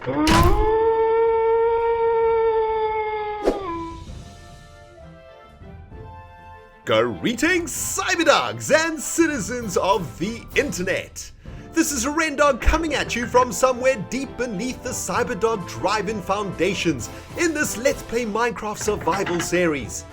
Greetings, Cyberdogs and citizens of the internet! This is RENDOG coming at you from somewhere deep beneath the Cyberdog drive-in foundations in this Let's Play Minecraft Survival series.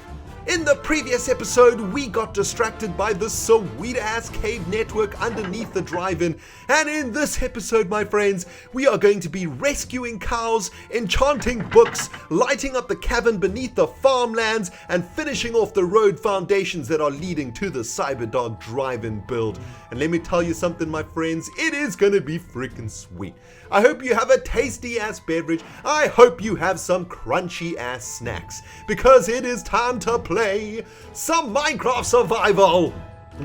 In the previous episode, we got distracted by the sweet-ass cave network underneath the drive-in, and in this episode, my friends, we are going to be rescuing cows, enchanting books, lighting up the cavern beneath the farmlands, and finishing off the road foundations that are leading to the Cyberdog drive-in build. And let me tell you something, my friends, it is going to be freaking sweet. I hope you have a tasty-ass beverage. I hope you have some crunchy-ass snacks, because it is time to play some Minecraft Survival!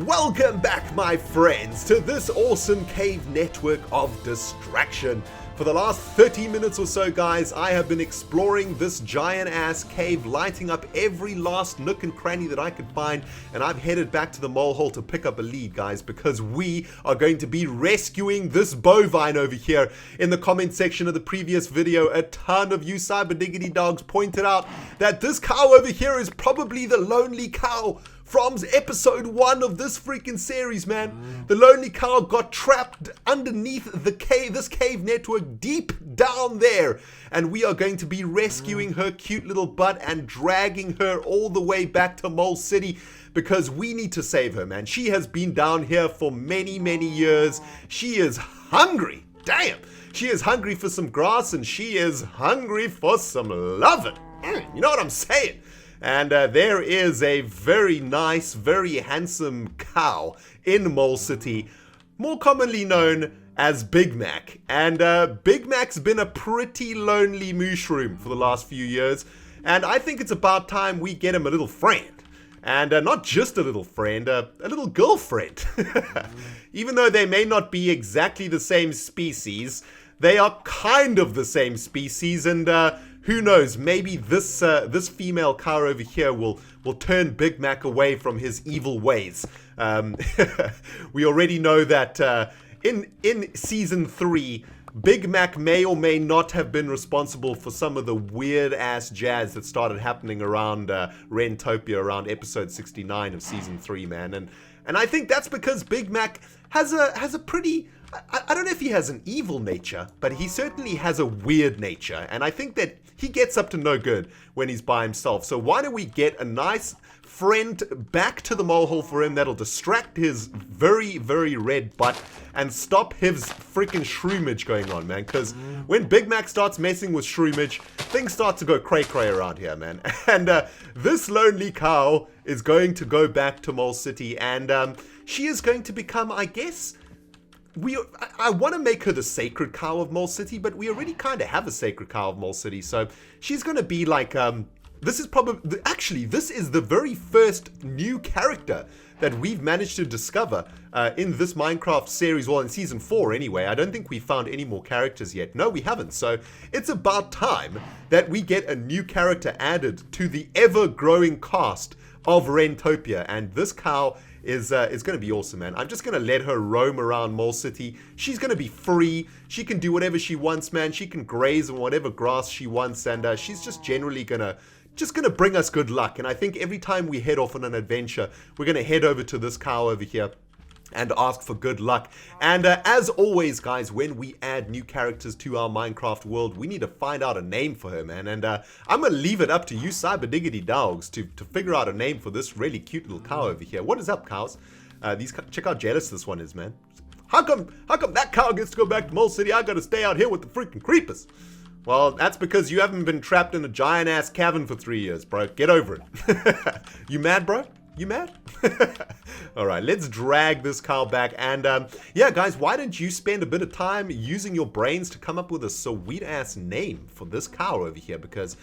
Welcome back, my friends, to this awesome cave network of distraction. For the last 30 minutes or so, guys, I have been exploring this giant-ass cave, lighting up every last nook and cranny that I could find, and I've headed back to the MOLEHOLE to pick up a lead, guys, because we are going to be rescuing this bovine over here. In the comment section of the previous video, a ton of you cyberdiggity dogs pointed out that this cow over here is probably the lonely cow from episode 1 of this freaking series, man. The lonely cow got trapped underneath the cave, this cave network deep down there. And we are going to be rescuing her cute little butt and dragging her all the way back to Mole City because we need to save her, man. She has been down here for many, many years. She is hungry. Damn. She is hungry for some grass and she is hungry for some loving. You know what I'm saying? And there is a very nice, very handsome cow in Mole City, more commonly known as Big Mac. And Big Mac's been a pretty lonely mushroom for the last few years. And I think it's about time we get him a little friend. And not just a little friend, a little girlfriend. Even though they may not be exactly the same species, they are kind of the same species, and who knows, maybe this female cow over here will turn Big Mac away from his evil ways. We already know that in Season 3, Big Mac may or may not have been responsible for some of the weird-ass jazz that started happening around Rentopia around episode 69 of Season 3, man. And I think that's because Big Mac has a pretty... I don't know if he has an evil nature, but he certainly has a weird nature. And I think that he gets up to no good when he's by himself. So why don't we get a nice friend back to the MOLEHOLE for him that'll distract his very, very red butt and stop his freaking shroomage going on, man. Because when Big Mac starts messing with shroomage, things start to go cray-cray around here, man. And this lonely cow is going to go back to Mole City, and she is going to become, I guess... I want to make her the sacred cow of Mole City, but we already kind of have a sacred cow of Mole City, so she's going to be like, this is probably, actually, this is the very first new character that we've managed to discover in this Minecraft series, well, in Season 4 anyway. I don't think we found any more characters yet. No, we haven't, so it's about time that we get a new character added to the ever-growing cast of Rentopia, and this cow is going to be awesome, man. I'm just going to let her roam around Mole City. She's going to be free. She can do whatever she wants, man. She can graze on whatever grass she wants, and she's just generally going to bring us good luck. And I think every time we head off on an adventure, we're going to head over to this cow over here and ask for good luck. And as always, guys, when we add new characters to our Minecraft world, we need to find out a name for her, man. And I'm going to leave it up to you cyberdiggity dogs to figure out a name for this really cute little cow over here. What is up, cows? Check how jealous this one is, man. How come that cow gets to go back to Mole City? I got to stay out here with the freaking creepers. Well, that's because you haven't been trapped in a giant-ass cavern for 3 years, bro. Get over it. You mad, bro? You mad? Alright, let's drag this cow back. And yeah, guys, why don't you spend a bit of time using your brains to come up with a sweet-ass name for this cow over here? Because,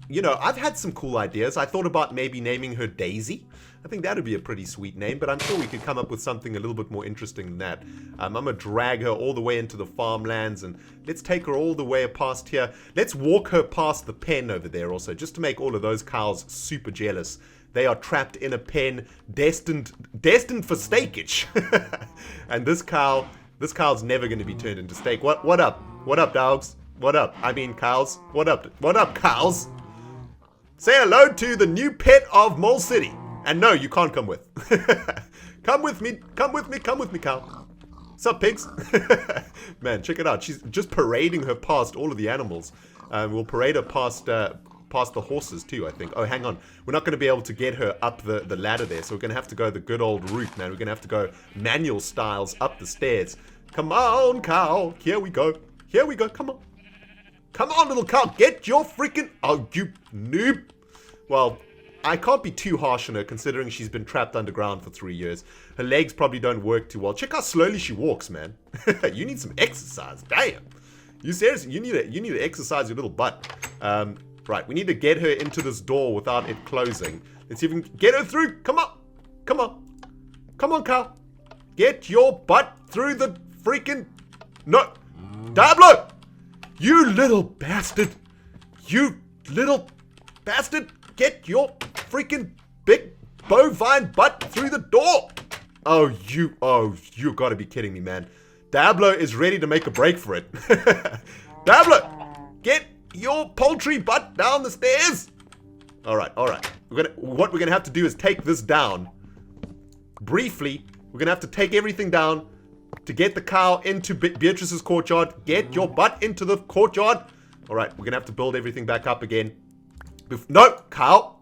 you know, I've had some cool ideas. I thought about maybe naming her Daisy. I think that would be a pretty sweet name, but I'm sure we could come up with something a little bit more interesting than that. I'm going to drag her all the way into the farmlands, and let's take her all the way past here. Let's walk her past the pen over there also, just to make all of those cows super jealous. They are trapped in a pen destined for steakage. And this cow's never going to be turned into steak. What up? What up, dogs? What up? I mean, cows. What up? What up, cows? Say hello to the new pet of Mole City. And no, you can't come with. Come with me. Come with me. Come with me, cow. What's up, pigs? Man, check it out. She's just parading her past all of the animals. We'll parade her past the horses too, I think. Oh, hang on. We're not going to be able to get her up the ladder there, so we're going to have to go the good old route, man. We're going to have to go manual styles up the stairs. Come on, cow. Here we go. Here we go. Come on. Come on, little cow. Get your freaking... Oh, you noob. Well, I can't be too harsh on her considering she's been trapped underground for 3 years. Her legs probably don't work too well. Check how slowly she walks, man. You need some exercise. Damn. You seriously? You need to exercise your little butt. Right, we need to get her into this door without it closing. Let's see if we can get her through. Come on. Come on. Come on, cow. Get your butt through the freaking... No. Diablo! You little bastard. You little bastard. Get your freaking big bovine butt through the door. Oh, you gotta be kidding me, man. Diablo is ready to make a break for it. Diablo, get your poultry butt down the stairs. All right. What we're gonna have to do is take this down. Briefly, we're gonna have to take everything down to get the cow into Beatrice's courtyard. Get your butt into the courtyard. All right, we're gonna have to build everything back up again. No, cow.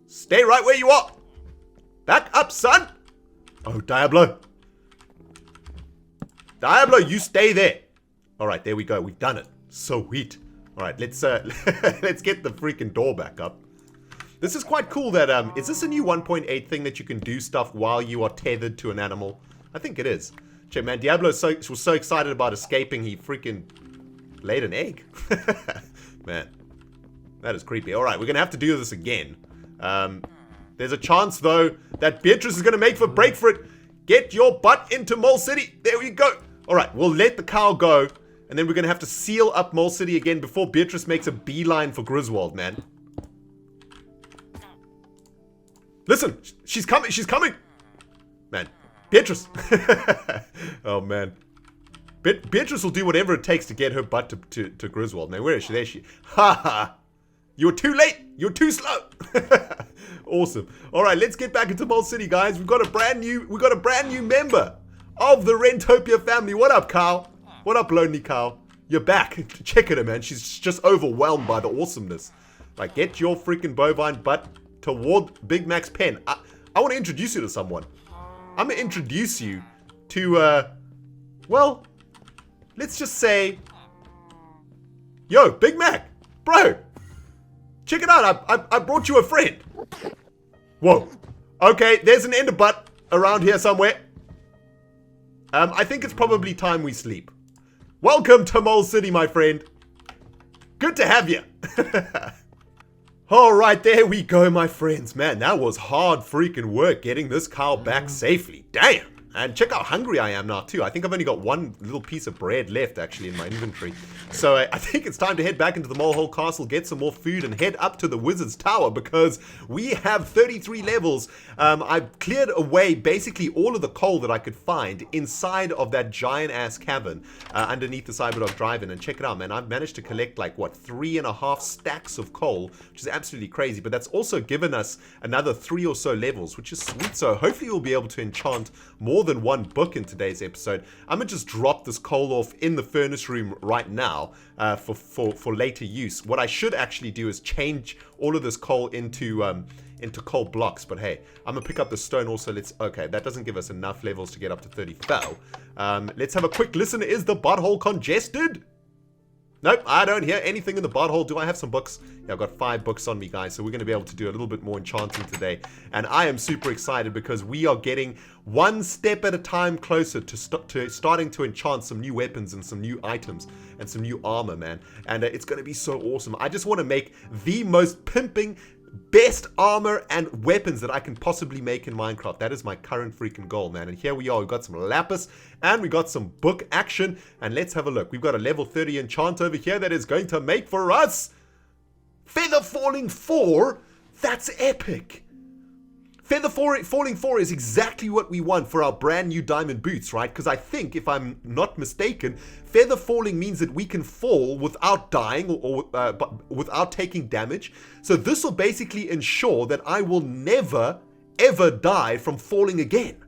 Stay right where you are. Back up, son. Oh, Diablo, you stay there. All right, there we go. We've done it. Sweet. All right, let's let's get the freaking door back up. This is quite cool that, is this a new 1.8 thing that you can do stuff while you are tethered to an animal? I think it is. Check, man, Diablo was so excited about escaping, he freaking laid an egg. Man, that is creepy. All right, we're going to have to do this again. There's a chance, though, that Beatrice is going to break for it. Get your butt into Mole City. There we go. All right, we'll let the cow go, and then we're going to have to seal up Mole City again before Beatrice makes a beeline for Griswold, man. Listen, she's coming. Man, Beatrice. Oh, man. Beatrice will do whatever it takes to get her butt to Griswold. Man, where is she? There she... Ha ha. You were too late. You're too slow. Awesome. All right, let's get back into Mole City, guys. We've got a brand new member of the Rentopia family. What up, Carl? What up, Lonely Carl? You're back. Check at her, man. She's just overwhelmed by the awesomeness. Like, get your freaking bovine butt toward Big Mac's pen. I want to introduce you to someone. I'm going to introduce you to, well, let's just say, yo, Big Mac, bro, check it out. I brought you a friend. Whoa. Okay, there's an ender butt around here somewhere. I think it's probably time we sleep. Welcome to Mole City, my friend. Good to have you. Alright, there we go, my friends. Man, that was hard freaking work getting this cow back safely. Damn! And check how hungry I am now, too. I think I've only got one little piece of bread left, actually, in my inventory. So I think it's time to head back into the Molehole Castle, get some more food, and head up to the Wizard's Tower, because we have 33 levels. I've cleared away basically all of the coal that I could find inside of that giant-ass cavern underneath the Cyberdog drive-in. And check it out, man. I've managed to collect, like, what, 3.5 stacks of coal, which is absolutely crazy. But that's also given us another 3 or so levels, which is sweet. So hopefully we'll be able to enchant more than one book in today's episode. I'm gonna just drop this coal off in the furnace room right now for later use. What I should actually do is change all of this coal into coal blocks, but hey, I'm gonna pick up the stone also. Okay, that doesn't give us enough levels to get up to 34. Let's have a quick listen. Is the butthole congested? Nope, I don't hear anything in the butthole. Do I have some books? Yeah, I've got 5 books on me, guys, so we're going to be able to do a little bit more enchanting today. And I am super excited because we are getting one step at a time closer to starting to enchant some new weapons and some new items and some new armor, man. And it's going to be so awesome. I just want to make the most pimping, best armor and weapons that I can possibly make in Minecraft. That is my current freaking goal, man. And here we are. We've got some lapis and we got some book action. And let's have a look. We've got a level 30 enchant over here that is going to make for us Feather Falling 4. That's epic. Feather falling 4 is exactly what we want for our brand new diamond boots, right? Because I think, if I'm not mistaken, feather falling means that we can fall without dying or without taking damage. So this will basically ensure that I will never, ever die from falling again.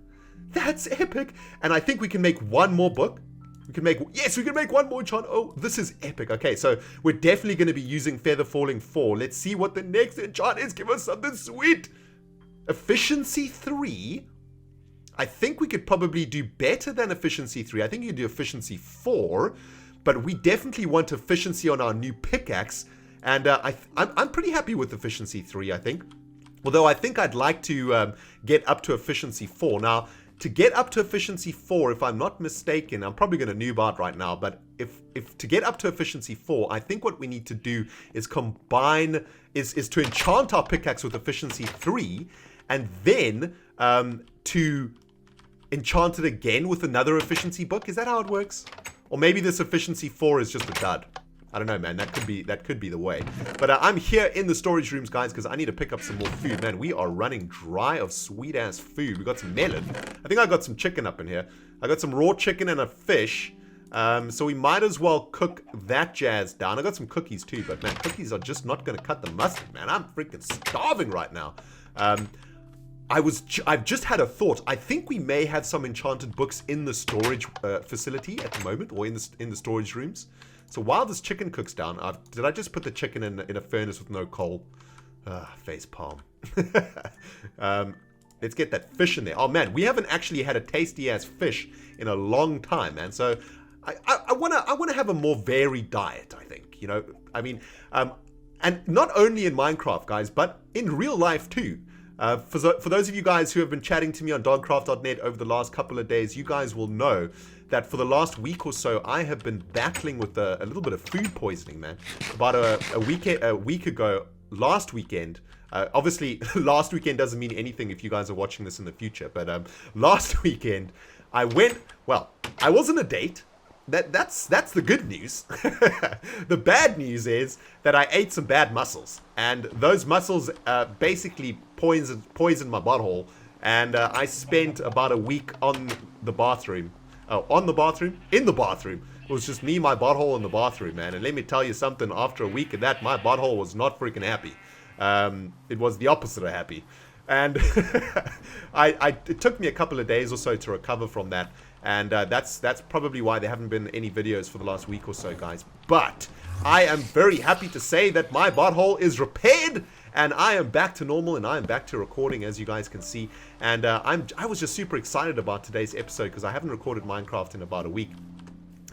That's epic. And I think we can make one more book. We can make one more enchant. Oh, this is epic. Okay, so we're definitely going to be using feather falling 4. Let's see what the next enchant is. Give us something sweet. Efficiency 3. I think we could probably do better than efficiency 3. I think you can do efficiency 4, but we definitely want efficiency on our new pickaxe. And I'm pretty happy with efficiency 3, I think. Although I think I'd like to get up to efficiency 4. Now, to get up to efficiency 4, if I'm not mistaken, I'm probably going to noob out right now, but if to get up to efficiency 4, I think what we need to do is combine, is to enchant our pickaxe with efficiency 3, and then to enchant it again with another efficiency book. Is that how it works? Or maybe this efficiency 4 is just a dud. I don't know, man. That could be the way. But I'm here in the storage rooms, guys, because I need to pick up some more food. Man, we are running dry of sweet-ass food. We got some melon. I think I got some chicken up in here. I got some raw chicken and a fish. So we might as well cook that jazz down. I got some cookies too, but man, cookies are just not going to cut the mustard, man. I'm freaking starving right now. I've just had a thought. I think we may have some enchanted books in the storage facility at the moment, or in the storage rooms. So while this chicken cooks down, did I just put the chicken in a furnace with no coal? Face palm. Let's get that fish in there. Oh man, we haven't actually had a tasty ass fish in a long time, man. So I wanna have a more varied diet, I think. You know, I mean, and not only in Minecraft, guys, but in real life too. For those of you guys who have been chatting to me on dogcraft.net over the last couple of days, you guys will know that for the last week or so, I have been battling with a little bit of food poisoning, man. About a week ago, last weekend, obviously last weekend doesn't mean anything if you guys are watching this in the future, but last weekend, I was on a date. That's the good news. The bad news is that I ate some bad mussels, and those mussels basically poisoned my butthole, and I spent about a week in the bathroom. It was just me, my butthole, in the bathroom, man. And let me tell you something, after a week of that, my butthole was not freaking happy. It was the opposite of happy. And it took me a couple of days or so to recover from that. And that's probably why there haven't been any videos for the last week or so, guys. But I am very happy to say that my butthole is repaired, and I am back to normal, and I am back to recording, as you guys can see. And I was just super excited about today's episode because I haven't recorded Minecraft in about a week.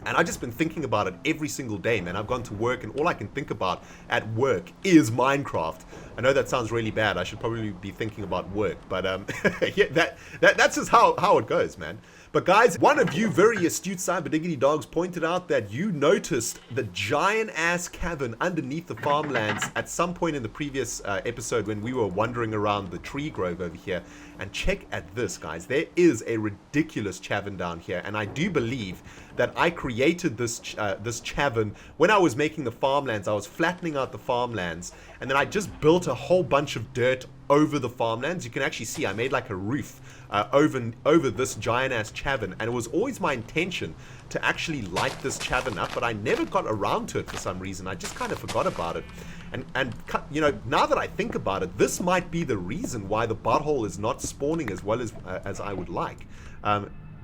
And I've just been thinking about it every single day, man. I've gone to work, and all I can think about at work is Minecraft. I know that sounds really bad. I should probably be thinking about work. But yeah, that's just how it goes, man. But guys, one of you very astute cyberdiggity dogs pointed out that you noticed the giant-ass cavern underneath the farmlands at some point in the previous episode when we were wandering around the tree grove over here. And check at this, guys. There is a ridiculous cavern down here, and I do believe that I created this cavern when I was making the farmlands. I was flattening out the farmlands, and then I just built a whole bunch of dirt over the farmlands. You can actually see I made like a roof over this giant-ass cavern, and it was always my intention to actually light this cavern up, but I never got around to it for some reason. I just kind of forgot about it. And you know, now that I think about it, this might be the reason why the butthole is not spawning as well as I would like.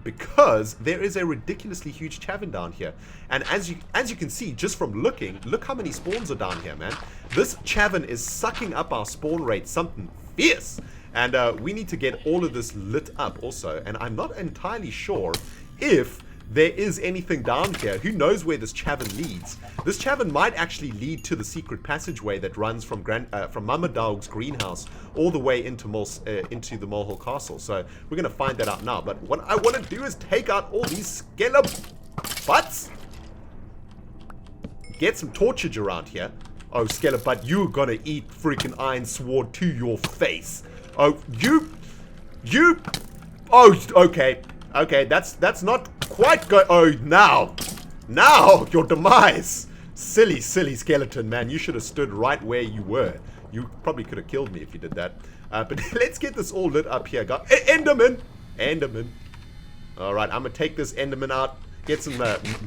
Because there is a ridiculously huge cavern down here. And as you can see, just from looking, look how many spawns are down here, man. This cavern is sucking up our spawn rate something fierce. And we need to get all of this lit up also. And I'm not entirely sure if there is anything down here. Who knows where this cavern leads? This cavern might actually lead to the secret passageway that runs from MudDog's greenhouse all the way into the Molehill Castle. So we're going to find that out now. But what I want to do is take out all these skeleton butts. Get some torchage around here. Oh, skeleton butt, you're going to eat freaking iron sword to your face. Oh, oh, okay. Okay, that's not quite good. Oh, now, your demise. Silly skeleton, man. You should have stood right where you were. You probably could have killed me if you did that. But let's get this all lit up here, guys. Enderman! Enderman. Alright, I'm going to take this Enderman out. Get some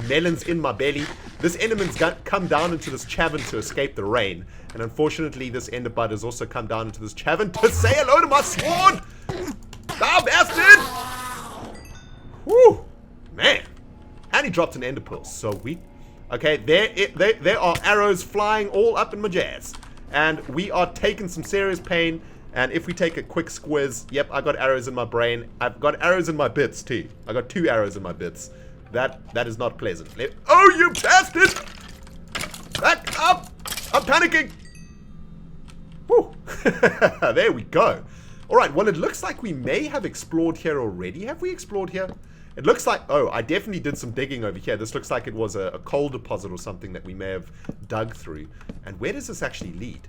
melons in my belly. This Enderman's come down into this cavern to escape the rain. And unfortunately, this Enderbud has also come down into this cavern to say hello to my sword! Ah, bastard! Whew! Man. And he dropped an ender pearl. Sweet. Okay, there are arrows flying all up in my jazz. And we are taking some serious pain. And if we take a quick squiz, yep, I got arrows in my brain. I've got arrows in my bits too. I got 2 arrows in my bits. That is not pleasant. Oh, you bastard! Back up! I'm panicking! Whew. There we go. Alright, well, it looks like we may have explored here already. Have we explored here? It looks like... Oh, I definitely did some digging over here. This looks like it was a coal deposit or something that we may have dug through. And where does this actually lead?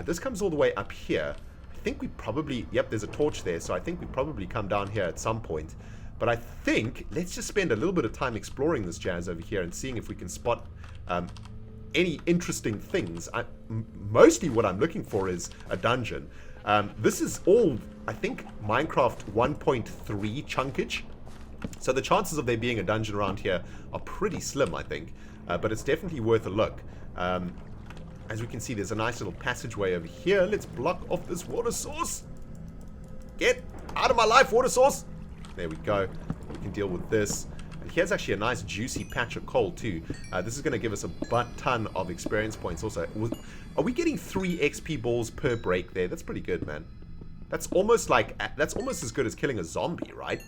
This comes all the way up here. I think we probably... Yep, there's a torch there. So I think we probably come down here at some point. But I think let's just spend a little bit of time exploring this jazz over here and seeing if we can spot any interesting things. Mostly what I'm looking for is a dungeon. This is all, I think, Minecraft 1.3 chunkage. So the chances of there being a dungeon around here are pretty slim, I think. But it's definitely worth a look. As we can see, there's a nice little passageway over here. Let's block off this water source. Get out of my life, water source. There we go. We can deal with this. And here's actually a nice juicy patch of coal too. This is going to give us a ton of experience points also. Are we getting 3 XP balls per break there? That's pretty good, man. That's almost as good as killing a zombie, right?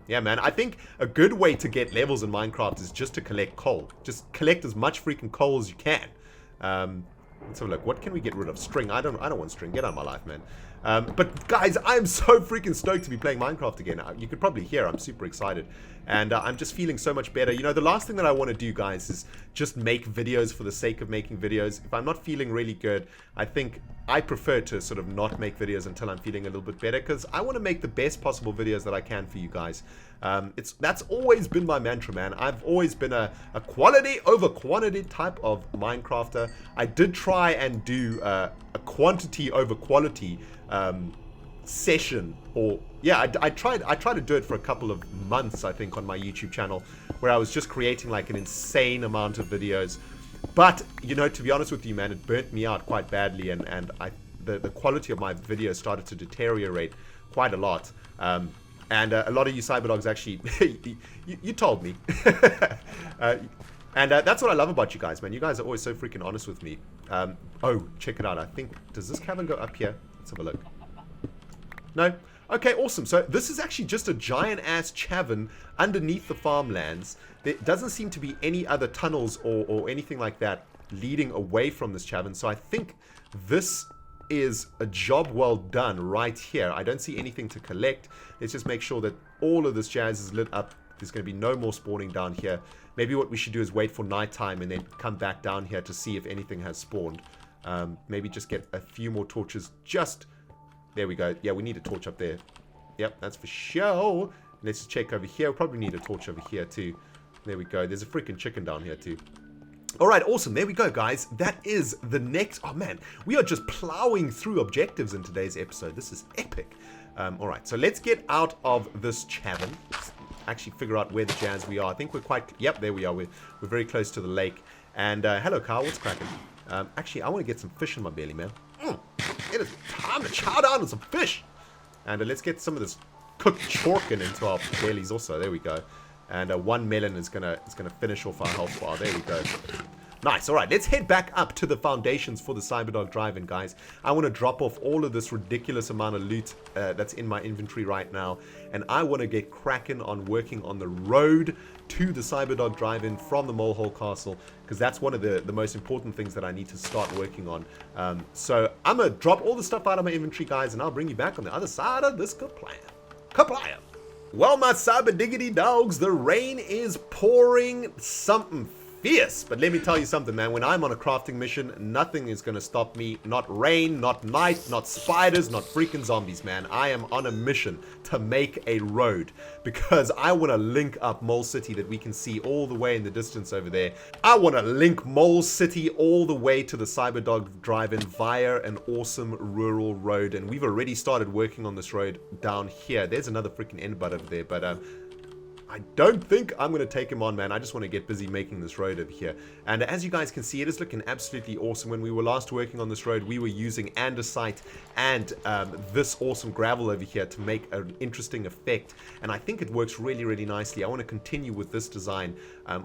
Yeah, man. I think a good way to get levels in Minecraft is just to collect coal. Just collect as much freaking coal as you can. Let's have a look. What can we get rid of? String. I don't want string. Get out of my life, man. But guys, I am so freaking stoked to be playing Minecraft again. You could probably hear I'm super excited. And I'm just feeling so much better. You know, the last thing that I want to do, guys, is just make videos for the sake of making videos. If I'm not feeling really good, I think I prefer to sort of not make videos until I'm feeling a little bit better. Because I want to make the best possible videos that I can for you guys. That's always been my mantra, man. I've always been a quality over quantity type of Minecrafter. I did try and do a quantity over quality session, or yeah, I tried to do it for a couple of months, I think, on my YouTube channel, where I was just creating like an insane amount of videos. But you know, to be honest with you, man, it burnt me out quite badly, and the quality of my videos started to deteriorate quite a lot. And a lot of you Cyberdogs actually, you told me. And that's what I love about you guys, man. You guys are always so freaking honest with me. Oh, check it out. I think, does this cavern go up here? Let's have a look. No? Okay, awesome. So this is actually just a giant-ass cavern underneath the farmlands. There doesn't seem to be any other tunnels or anything like that leading away from this cavern. So I think this is a job well done right here. I don't see anything to collect. Let's just make sure that all of this jazz is lit up. There's going to be no more spawning down here. Maybe what we should do is wait for nighttime and then come back down here to see if anything has spawned. Maybe just get a few more torches. There we go. Yeah, we need a torch up there. Yep, that's for sure. Let's just check over here. We'll probably need a torch over here too. There we go. There's a freaking chicken down here too. Alright, awesome. There we go, guys. That is the next... Oh, man. We are just plowing through objectives in today's episode. This is epic. Alright, so let's get out of this cavern. Let's actually figure out where the jazz we are. I think we're quite... Yep, there we are. We're very close to the lake. And, hello, Carl. What's cracking? Actually, I want to get some fish in my belly, man. It is time to chow down on some fish. And let's get some of this cooked chorkin into our bellies also. There we go. And 1 melon is gonna finish off our health bar. There we go. Nice. All right, let's head back up to the foundations for the Cyberdog drive-in, guys. I want to drop off all of this ridiculous amount of loot that's in my inventory right now, and I want to get cracking on working on the road to the Cyberdog drive-in from the MOLEHOLE castle, because that's one of the most important things that I need to start working on. So I'm gonna drop all the stuff out of my inventory, guys, and I'll bring you back on the other side of this kaplaya. Well, my cyber diggity dogs, the rain is pouring something fierce. But let me tell you something, man. When I'm on a crafting mission, nothing is going to stop me. Not rain, not night, not spiders, not freaking zombies, man. I am on a mission to make a road because I want to link up MOLECITY that we can see all the way in the distance over there. I want to link MOLECITY all the way to the Cyberdog drive-in via an awesome rural road. And we've already started working on this road down here. There's another freaking end butt over there, but I don't think I'm going to take him on, man. I just want to get busy making this road over here. And as you guys can see, it is looking absolutely awesome. When we were last working on this road, we were using andesite and this awesome gravel over here to make an interesting effect. And I think it works really, really nicely. I want to continue with this design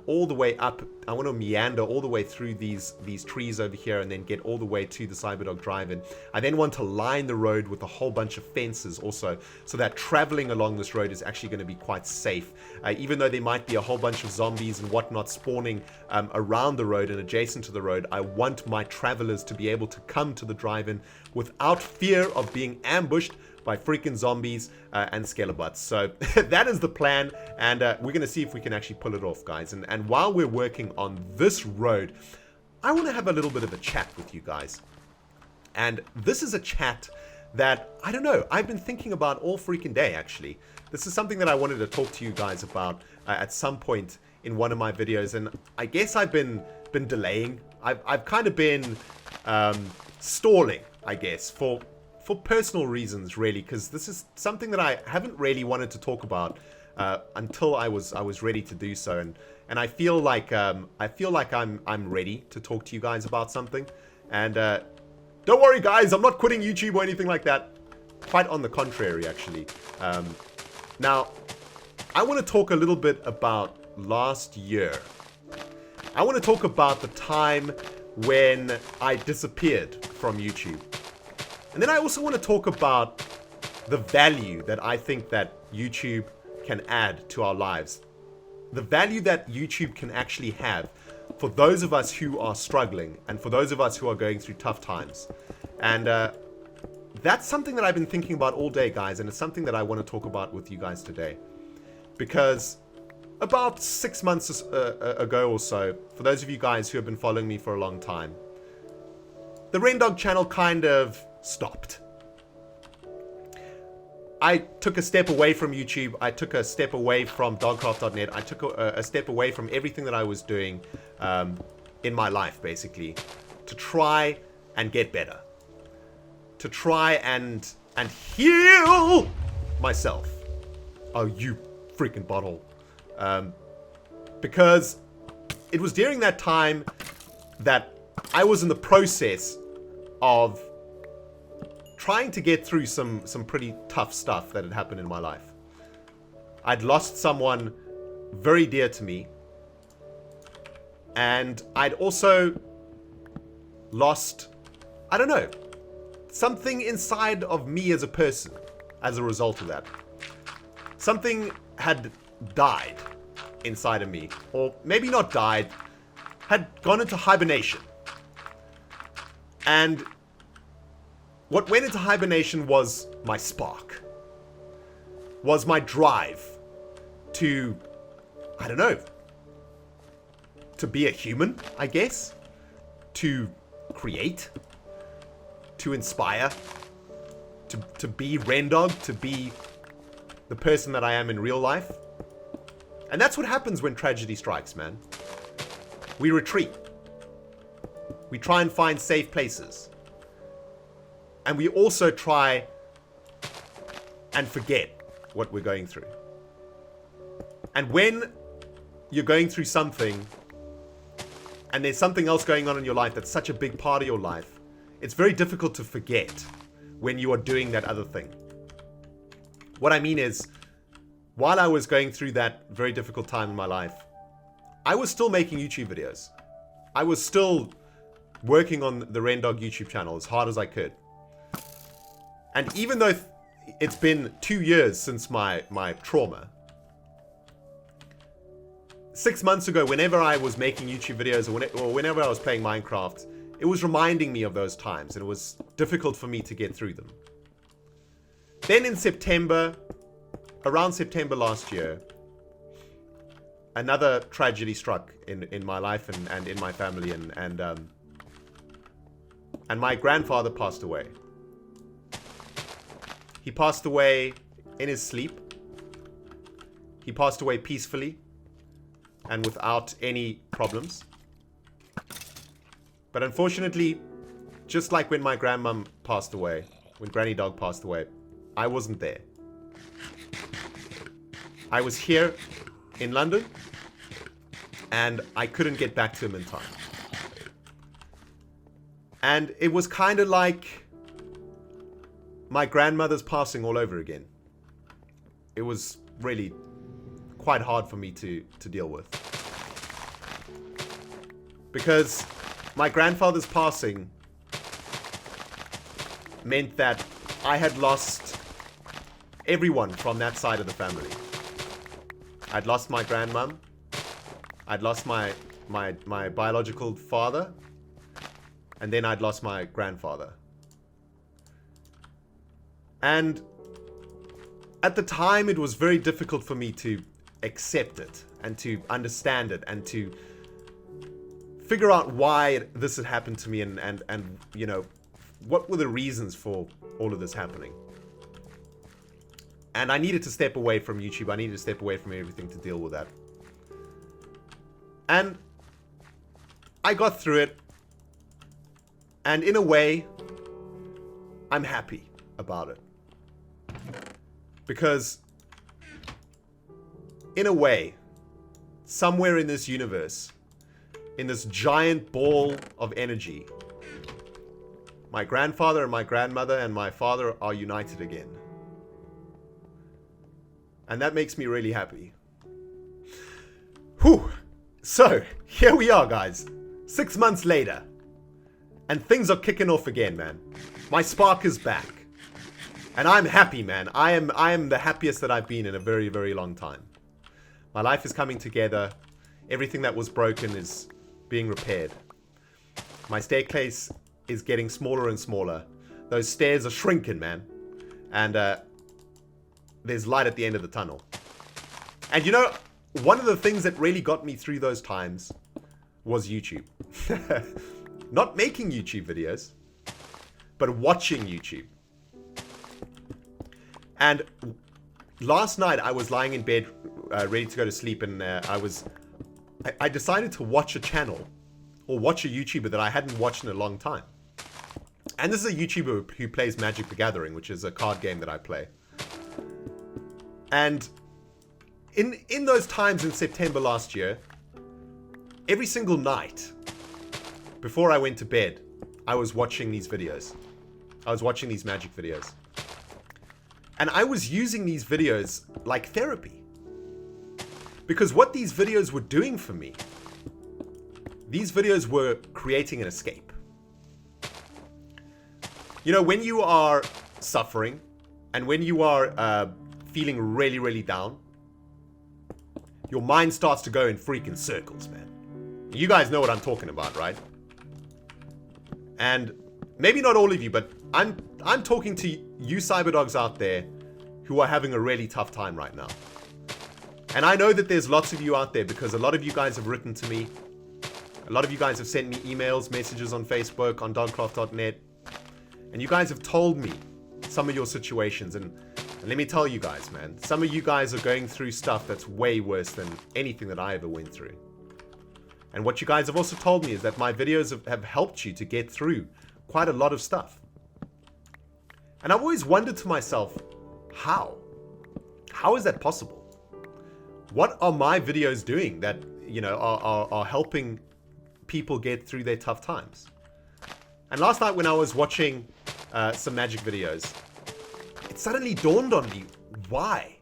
all the way up. I want to meander all the way through these trees over here and then get all the way to the Cyberdog drive-in. I then want to line the road with a whole bunch of fences also, so that traveling along this road is actually going to be quite safe. Even though there might be a whole bunch of zombies and whatnot spawning around the road and adjacent to the road, I want my travelers to be able to come to the drive-in without fear of being ambushed by freaking zombies and skelebutts. So that is the plan, and we're going to see if we can actually pull it off, guys. And while we're working on this road, I want to have a little bit of a chat with you guys. And this is a chat that, I don't know, I've been thinking about all freaking day, actually. This is something that I wanted to talk to you guys about at some point in one of my videos, and I guess I've been delaying. I've kind of been stalling, I guess, for personal reasons, really, because this is something that I haven't really wanted to talk about until I was ready to do so, and I feel like I'm ready to talk to you guys about something. And don't worry, guys, I'm not quitting YouTube or anything like that. Quite on the contrary, actually. Now, I want to talk a little bit about last year. I want to talk about the time when I disappeared from YouTube. And then I also want to talk about the value that I think that YouTube can add to our lives. The value that YouTube can actually have for those of us who are struggling and for those of us who are going through tough times. And that's something that I've been thinking about all day, guys, and it's something that I want to talk about with you guys today. Because about 6 months ago or so, for those of you guys who have been following me for a long time, the RENDOG channel kind of stopped. I took a step away from YouTube. I took a step away from dogcraft.net. I took a step away from everything that I was doing in my life, basically, to try and get better. To try and heal myself. Oh, you freaking butthole. Because it was during that time that I was in the process of trying to get through some pretty tough stuff that had happened in my life. I'd lost someone very dear to me, and I'd also lost, I don't know, something inside of me as a person as a result of that. Something had died inside of me, or maybe not died, had gone into hibernation. And what went into hibernation was my spark, was my drive to, I don't know, to be a human, I guess, to create, to inspire, to be RENDOG, to be the person that I am in real life. And that's what happens when tragedy strikes, man. We retreat. We try and find safe places. And we also try and forget what we're going through. And when you're going through something, and there's something else going on in your life that's such a big part of your life, it's very difficult to forget when you are doing that other thing. What I mean is, while I was going through that very difficult time in my life, I was still making YouTube videos. I was still working on the RENDOG YouTube channel as hard as I could. And even though it's been 2 years since my trauma, 6 months ago, whenever I was making YouTube videos or whenever I was playing Minecraft, it was reminding me of those times, and it was difficult for me to get through them. Then in September, around September last year, another tragedy struck in my life and in my family, and my grandfather passed away. He passed away in his sleep. He passed away peacefully and without any problems. But unfortunately, just like when my grandmom passed away, when Granny Dog passed away, I wasn't there. I was here in London, and I couldn't get back to him in time. And it was kind of like my grandmother's passing all over again. It was really quite hard for me to deal with. Because my grandfather's passing meant that I had lost everyone from that side of the family. I'd lost my grandmom. I'd lost my biological father. And then I'd lost my grandfather. And at the time, it was very difficult for me to accept it and to understand it and to figure out why this had happened to me and you know, what were the reasons for all of this happening. And I needed to step away from YouTube. I needed to step away from everything to deal with that. And I got through it. And in a way, I'm happy about it. Because, in a way, somewhere in this universe, in this giant ball of energy, my grandfather and my grandmother and my father are united again. And that makes me really happy. Whew. So, here we are, guys. 6 months later. And things are kicking off again, man. My spark is back. And I'm happy, man. I am the happiest that I've been in a very, very long time. My life is coming together. Everything that was broken is being repaired. My staircase is getting smaller and smaller. Those stairs are shrinking, man. And there's light at the end of the tunnel. And you know, one of the things that really got me through those times was YouTube. Not making YouTube videos, but watching YouTube. And last night I was lying in bed, ready to go to sleep, and I decided to watch a channel, or watch a YouTuber that I hadn't watched in a long time. And this is a YouTuber who plays Magic the Gathering, which is a card game that I play. And in those times in September last year, every single night, before I went to bed, I was watching these videos. I was watching these Magic videos. And I was using these videos like therapy. Because what these videos were doing for me, these videos were creating an escape. You know, when you are suffering, and when you are feeling really, really down, your mind starts to go in freaking circles, man. You guys know what I'm talking about, right? And maybe not all of you, but I'm talking to you cyberdogs out there who are having a really tough time right now. And I know that there's lots of you out there, because a lot of you guys have written to me. A lot of you guys have sent me emails, messages on Facebook, on dogcraft.net. And you guys have told me some of your situations. And let me tell you guys, man, some of you guys are going through stuff that's way worse than anything that I ever went through. And what you guys have also told me is that my videos have helped you to get through quite a lot of stuff. And I've always wondered to myself, how? How is that possible? What are my videos doing that, you know, are helping people get through their tough times? And last night when I was watching some Magic videos, it suddenly dawned on me why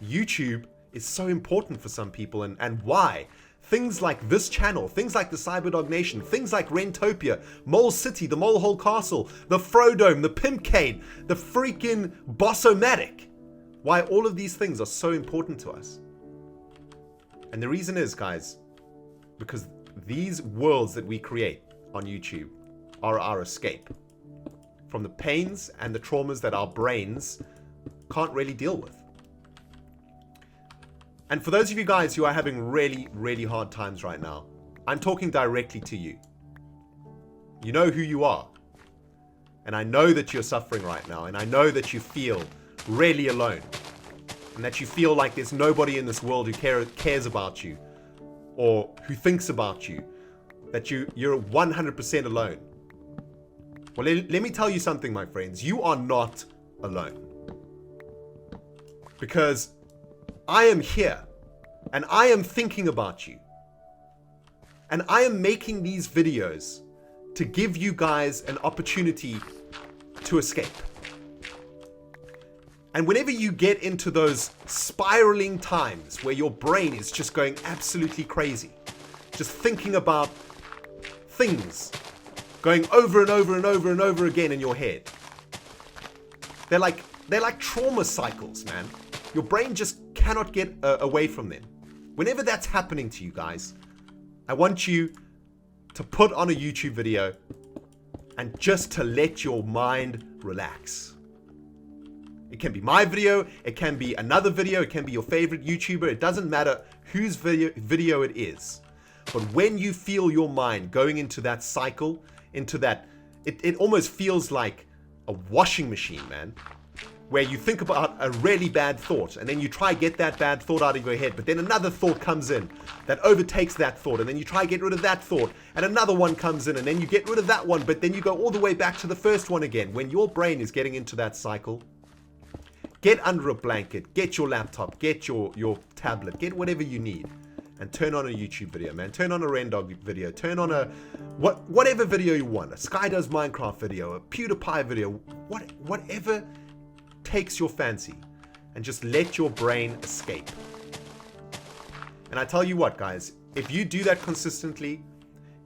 YouTube is so important for some people, and why things like this channel, things like the Cyberdog Nation, things like Rentopia, MoleCity, the Molehole Castle, the Frodome, the Pimpcade, the freaking Bossomatic, why all of these things are so important to us. And the reason is, guys, because these worlds that we create on YouTube are our escape from the pains and the traumas that our brains can't really deal with. And for those of you guys who are having really, really hard times right now, I'm talking directly to you. You know who you are. And I know that you're suffering right now. And I know that you feel really alone. And that you feel like there's nobody in this world who cares about you. Or who thinks about you. That you're 100% alone. Well, let me tell you something, my friends. You are not alone. Because I am here. And I am thinking about you. And I am making these videos to give you guys an opportunity to escape. And whenever you get into those spiraling times where your brain is just going absolutely crazy, just thinking about things going over and over and over and over again in your head, they're like trauma cycles, man. Your brain just cannot get away from them. Whenever that's happening to you guys, I want you to put on a YouTube video and just to let your mind relax. It can be my video, it can be another video, it can be your favorite YouTuber, it doesn't matter whose video it is. But when you feel your mind going into that cycle, into that, it almost feels like a washing machine, man. Where you think about a really bad thought and then you try get that bad thought out of your head, but then another thought comes in that overtakes that thought, and then you try get rid of that thought and another one comes in and then you get rid of that one, but then you go all the way back to the first one again. When your brain is getting into that cycle, get under a blanket, get your laptop, get your tablet, get whatever you need and turn on a YouTube video, man. Turn on a RENDOG video, turn on a whatever video you want, a Sky Does Minecraft video, a PewDiePie video, whatever takes your fancy, and just let your brain escape. And I tell you what, guys, if you do that consistently,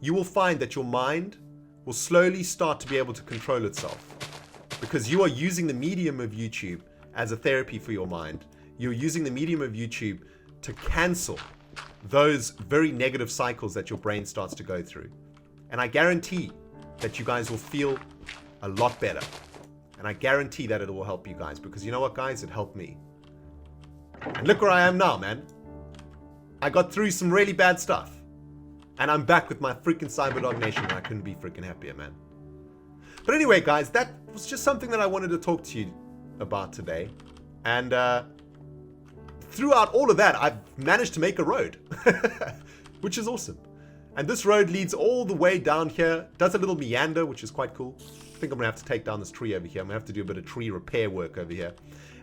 you will find that your mind will slowly start to be able to control itself, because you are using the medium of YouTube as a therapy for your mind. You're using the medium of YouTube to cancel those very negative cycles that your brain starts to go through. And I guarantee that you guys will feel a lot better. And I guarantee that it will help you guys, because you know what, guys? It helped me. And look where I am now, man. I got through some really bad stuff. And I'm back with my freaking Cyberdog Nation, and I couldn't be freaking happier, man. But anyway, guys, that was just something that I wanted to talk to you about today. And throughout all of that, I've managed to make a road. Which is awesome. And this road leads all the way down here. Does a little meander, which is quite cool. I think I'm going to have to take down this tree over here. I'm going to have to do a bit of tree repair work over here.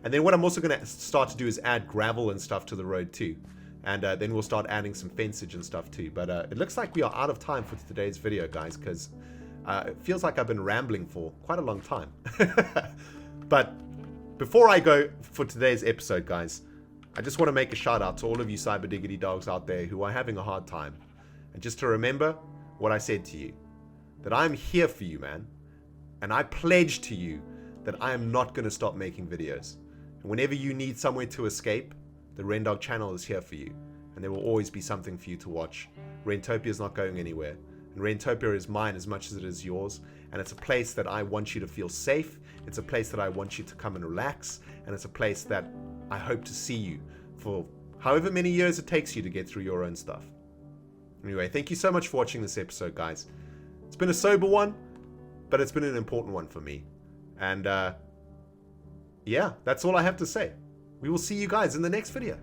And then what I'm also going to start to do is add gravel and stuff to the road too. And then we'll start adding some fencage and stuff too. But it looks like we are out of time for today's video, guys, because it feels like I've been rambling for quite a long time. But before I go for today's episode, guys, I just want to make a shout out to all of you cyber diggity dogs out there who are having a hard time. And just to remember what I said to you, that I'm here for you, man. And I pledge to you that I am not going to stop making videos. And whenever you need somewhere to escape, the RENDOG channel is here for you. And there will always be something for you to watch. Rentopia is not going anywhere. And Rentopia is mine as much as it is yours. And it's a place that I want you to feel safe. It's a place that I want you to come and relax. And it's a place that I hope to see you for however many years it takes you to get through your own stuff. Anyway, thank you so much for watching this episode, guys. It's been a sober one, but it's been an important one for me. And yeah, that's all I have to say. We will see you guys in the next video.